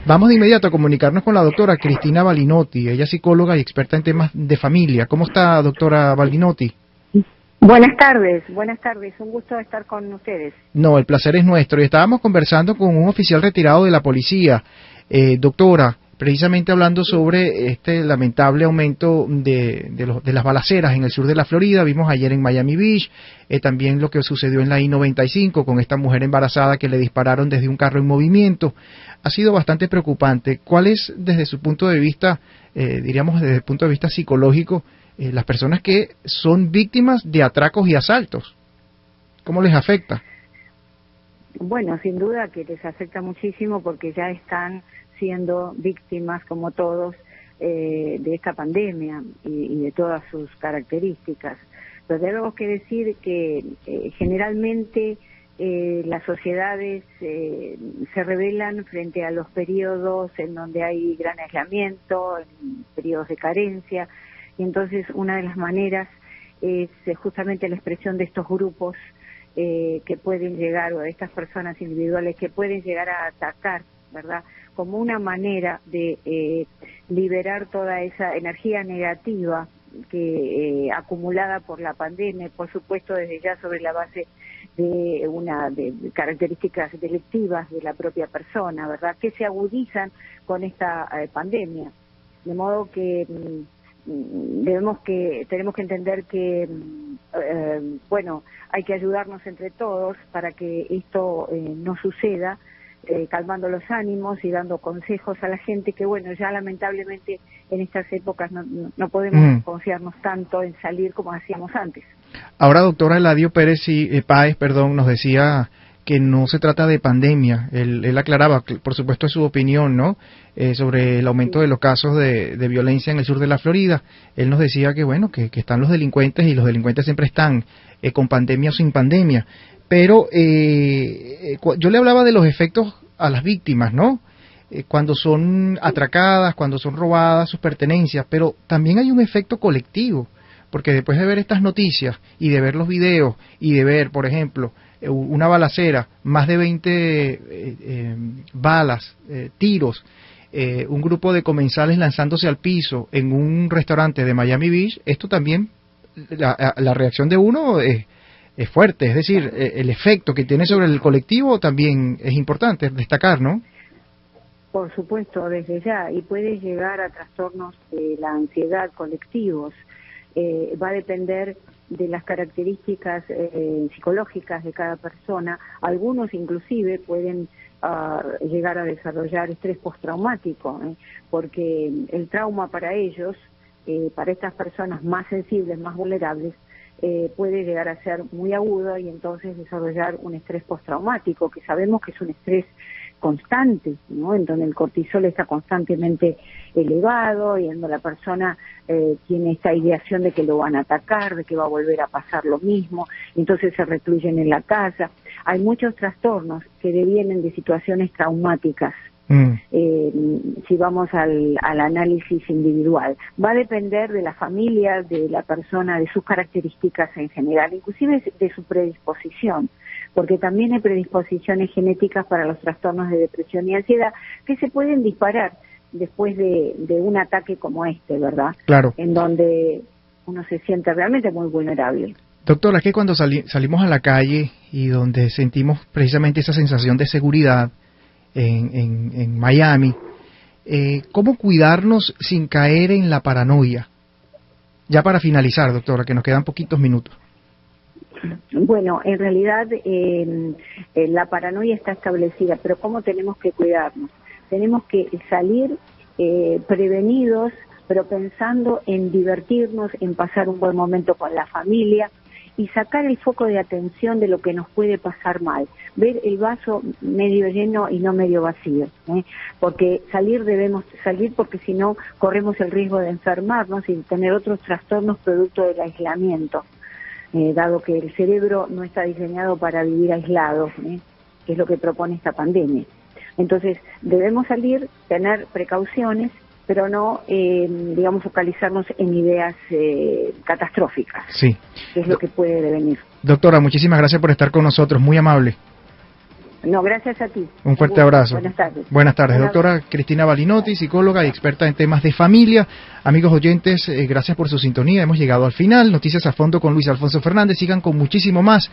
Vamos de inmediato a comunicarnos con la doctora Cristina Balinotti. Ella es psicóloga y experta en temas de familia. ¿Cómo está, doctora Balinotti? Buenas tardes, un gusto estar con ustedes. No, el placer es nuestro. Y estábamos conversando con un oficial retirado de la policía, doctora, precisamente hablando sobre este lamentable aumento de las balaceras en el sur de la Florida. Vimos ayer en Miami Beach, también lo que sucedió en la I-95 con esta mujer embarazada que le dispararon desde un carro en movimiento. Ha sido bastante preocupante. ¿Cuál es, desde su punto de vista, diríamos desde el punto de vista psicológico, las personas que son víctimas de atracos y asaltos? ¿Cómo les afecta? Bueno, sin duda que les afecta muchísimo porque ya están siendo víctimas, como todos, de esta pandemia y de todas sus características. Pero tenemos que decir que generalmente las sociedades se rebelan frente a los periodos en donde hay gran aislamiento, en periodos de carencia, y entonces una de las maneras es justamente la expresión de estos grupos que pueden llegar, o de estas personas individuales que pueden llegar a atacar, ¿verdad?, como una manera de liberar toda esa energía negativa que acumulada por la pandemia, por supuesto desde ya sobre la base de características delictivas de la propia persona, ¿verdad?, que se agudizan con esta pandemia. De modo que tenemos que entender que bueno, hay que ayudarnos entre todos para que esto no suceda, calmando los ánimos y dando consejos a la gente que, bueno, ya lamentablemente en estas épocas no podemos confiarnos tanto en salir como hacíamos antes. Ahora, doctora Eladio Páez, nos decía que no se trata de pandemia. Él aclaraba, por supuesto, es su opinión, ¿no?, sobre el aumento de los casos de violencia en el sur de la Florida. Él nos decía que, bueno, que están los delincuentes y los delincuentes siempre están con pandemia o sin pandemia. Pero yo le hablaba de los efectos a las víctimas, ¿no?, cuando son atracadas, cuando son robadas sus pertenencias, pero también hay un efecto colectivo, porque después de ver estas noticias y de ver los videos y de ver, por ejemplo, una balacera, más de 20 balas, tiros, un grupo de comensales lanzándose al piso en un restaurante de Miami Beach, esto también, la reacción de uno es fuerte, es decir, el efecto que tiene sobre el colectivo también es importante destacar, ¿no? Por supuesto, desde ya, y puede llegar a trastornos de la ansiedad colectivos. Va a depender de las características psicológicas de cada persona. Algunos inclusive pueden llegar a desarrollar estrés postraumático, porque el trauma para ellos, para estas personas más sensibles, más vulnerables, puede llegar a ser muy agudo y entonces desarrollar un estrés postraumático, que sabemos que es un estrés constante, ¿no?, en donde el cortisol está constantemente elevado y en donde la persona tiene esta ideación de que lo van a atacar, de que va a volver a pasar lo mismo, entonces se recluyen en la casa. Hay muchos trastornos que devienen de situaciones traumáticas. Si vamos al análisis individual, va a depender de la familia, de la persona, de sus características en general, inclusive de su predisposición, porque también hay predisposiciones genéticas para los trastornos de depresión y ansiedad que se pueden disparar después de un ataque como este, ¿verdad? Claro. En donde uno se siente realmente muy vulnerable. Doctora, es que cuando salimos a la calle y donde sentimos precisamente esa sensación de seguridad en Miami, ¿cómo cuidarnos sin caer en la paranoia? Ya para finalizar, doctora, que nos quedan poquitos minutos. Bueno, en realidad la paranoia está establecida, pero ¿cómo tenemos que cuidarnos? Tenemos que salir prevenidos, pero pensando en divertirnos, en pasar un buen momento con la familia y sacar el foco de atención de lo que nos puede pasar mal, ver el vaso medio lleno y no medio vacío, porque debemos salir porque si no corremos el riesgo de enfermarnos y tener otros trastornos producto del aislamiento, dado que el cerebro no está diseñado para vivir aislado, que es lo que propone esta pandemia. Entonces debemos salir, tener precauciones, pero no, focalizarnos en ideas catastróficas, sí, que es lo que puede devenir. Doctora, muchísimas gracias por estar con nosotros, muy amable. No, gracias a ti. Un fuerte abrazo. Buenas tardes. Buenas tardes, doctora Cristina Balinotti, psicóloga y experta en temas de familia. Amigos oyentes, gracias por su sintonía. Hemos llegado al final. Noticias a fondo con Luis Alfonso Fernández. Sigan con muchísimo más